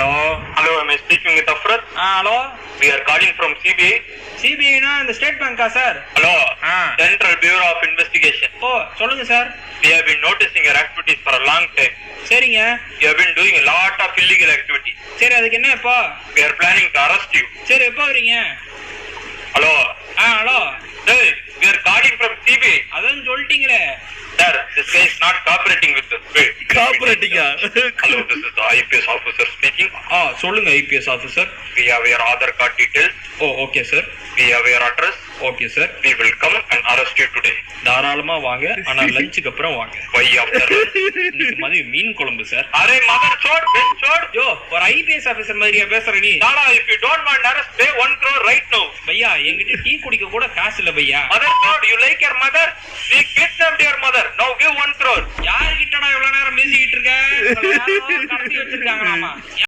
Hello. Hello, am I speaking with Afrat? Hello. We are calling from CBI. CBI na இந்த state bank sir? Hello. Ah. Central Bureau of Investigation. ஓ சொல்லுங்க sir. We have been noticing your activities for a long time. சரிங்க. You have been doing a lot of illegal activity. சரி அதுக்கு என்ன இப்போ? We are planning to arrest you. சரி எப்போ வரீங்க? Hello. Hello. Hey, we are calling from CBI. அதான் சொல்லிட்டீங்களே. Sir, this guy is not cooperating with us. Wait. Cooperating-ஆ? Hello, this is the IPS officer speaking. சொல்லுங்க IPS officer. We have your Aadhaar card details. Oh okay sir. We have your address. Okay sir. We will come and arrest you today. தாராளமா வாங்க. ஆனா லஞ்சுக்கு அப்புறம் வாங்க. Why after? இன்னைக்கு மதியம் மீன் குழம்பு சார். அரே மதர் சோட் பென் சோட். யோ ஒரு ஐபிஎஸ் ஆஃபீஸர் மாதிரியா பேசுற நீ? Nala, if you don't want arrest, pay 1 crore right now. பையா என்கிட்ட டீ குடிக்க கூட காசு இல்ல பையா. Mother God, you like your mother? We kidnapped your mother. Now give 1 crore. யாருகிட்டடா இவ்வளவு நேரம் பேசிக்கிட்டு இருக்க? கடத்தி வச்சிருக்காங்களாமா.